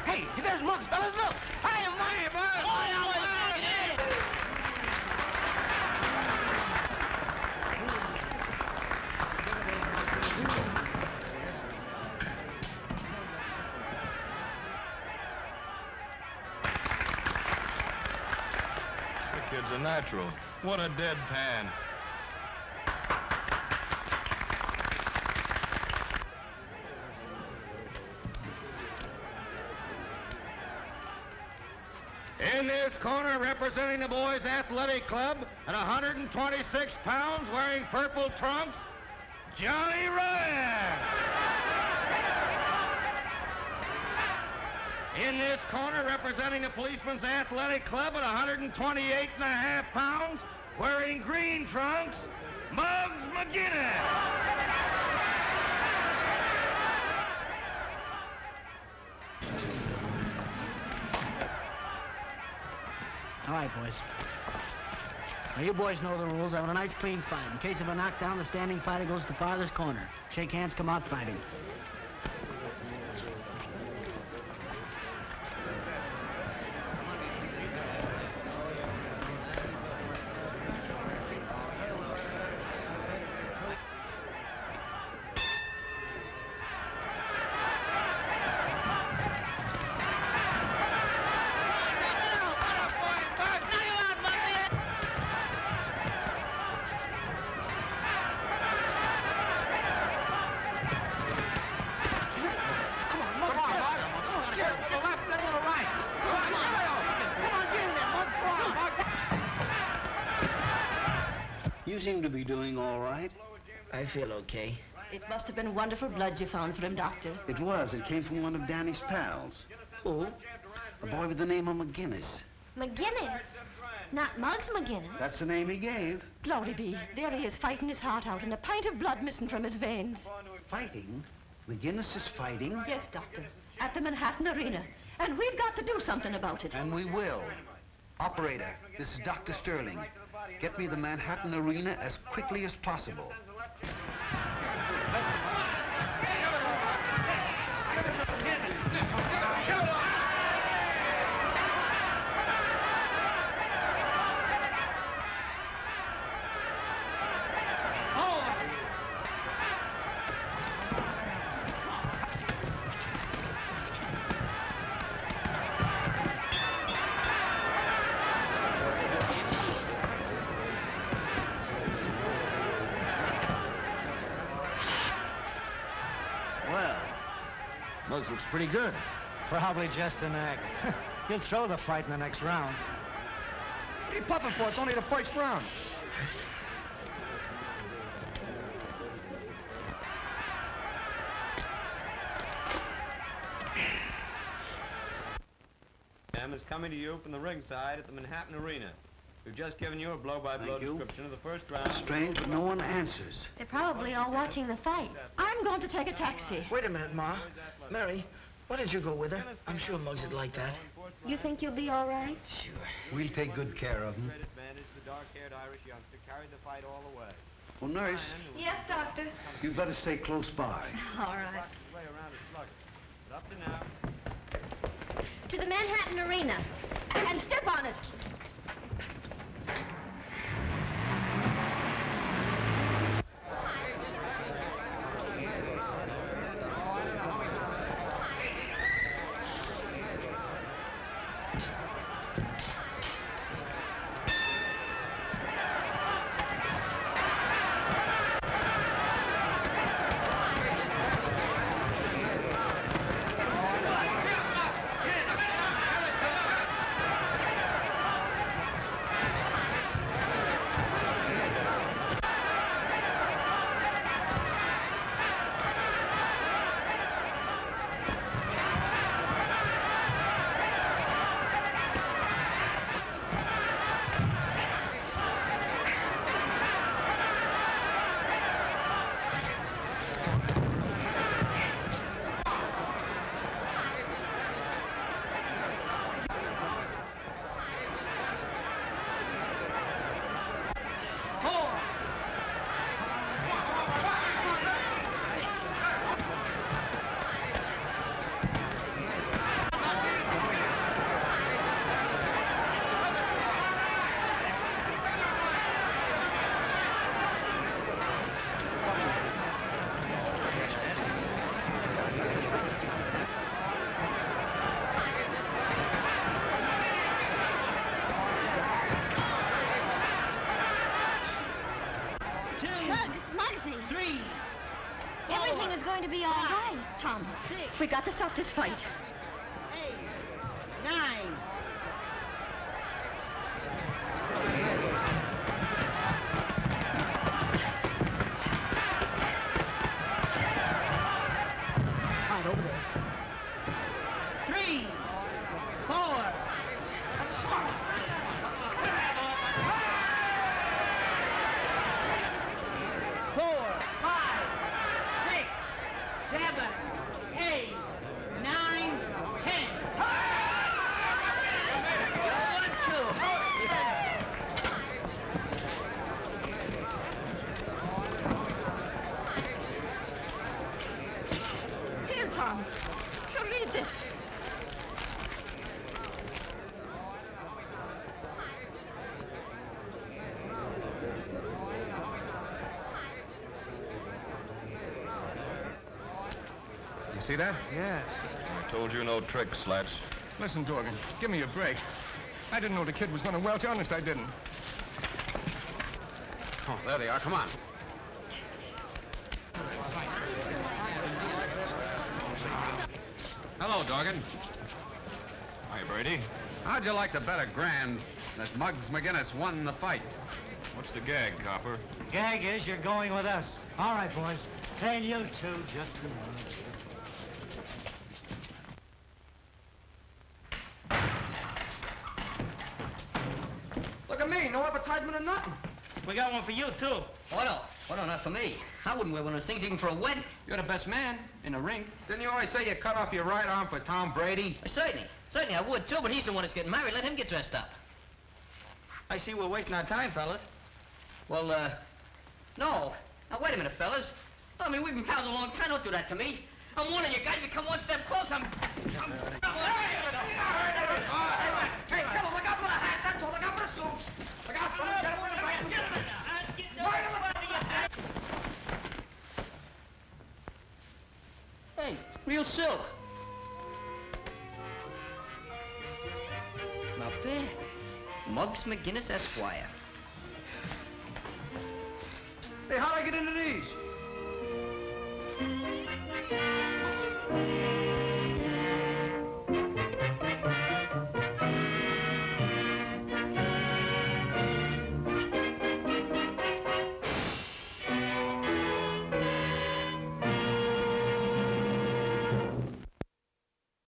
Hey, there's Muggs, fellas, look! I am mine, bud! The kid's a natural. What a deadpan. In this corner, representing the boys' athletic club, at 126 pounds, wearing purple trunks, Johnny Ryan. In this corner, representing the policemen's athletic club, at 128.5 pounds, wearing green trunks, Muggs McGinnis. All right, boys. Now, you boys know the rules. I want a nice, clean fight. In case of a knockdown, the standing fighter goes to farthest corner. Shake hands, come out fighting. You seem to be doing all right. I feel okay. It must have been wonderful blood you found for him, Doctor. It was. It came from one of Danny's pals. Who? A boy with the name of McGinnis. McGinnis. Not Muggs McGinnis. That's the name he gave. Glory be. There he is, fighting his heart out, and a pint of blood missing from his veins. Fighting? McGinnis is fighting? Yes, Doctor. At the Manhattan Arena. And we've got to do something about it. And we will. Operator, this is Dr. Sterling. Get me the Manhattan Arena as quickly as possible. Muggs looks pretty good. Probably just an act. He'll throw the fight in the next round. What are you puffing for? It's only the first round. Is coming to you from the ringside at the Manhattan Arena. We've just given you a blow-by-blow description of the first round. Strange, but no one answers. They're probably all watching the fight. I'm going to take a taxi. Wait a minute, Ma. Mary, why don't you go with her? I'm sure Muggs would like that. You think you'll be all right? Sure. We'll take good care of him. The dark-haired Irish youngster carried the fight all the way. Well, nurse, Yes, doctor. you better stay close by. All right. Way around is sluggish. But up to now, To the Manhattan Arena. And step on it. Everything is going to be all right. Tom, we got to stop this fight. 8, 9. Right over there. 3, 4. 4, 5, 6, 7, 8, 9, 10. Here, Tom. So read this. You see that? Yes. I told you no tricks, Slats. Listen, Dorgan, give me a break. I didn't know the kid was going to welch. Honest, I didn't. Oh, there they are. Come on. Hello, Dorgan. Hi, Brady. How'd you like to bet $1,000 that Muggs McGinnis won the fight? What's the gag, Copper? Gag is you're going with us. All right, boys. And you too, just a moment. Look at me, no advertisement or nothing. We got one for you, too. What else? What not for me? I wouldn't wear one of those things even for a wedding. You're the best man in the ring. Didn't you always say you cut off your right arm for Tom Brady? Certainly I would, too, but he's the one that's getting married. Let him get dressed up. I see we're wasting our time, fellas. Well, no. Now, wait a minute, fellas. I mean, we've been pals a long time. Don't do that to me. I'm warning you guys. You come one step close, I'm... Hey, fellas, look out for the hat. That's all. Look out for the suits. Look out for the... Get away from the back. Hey, real silk. Not bad. Muggs McGinnis, Esquire. Hey, how'd I get into these?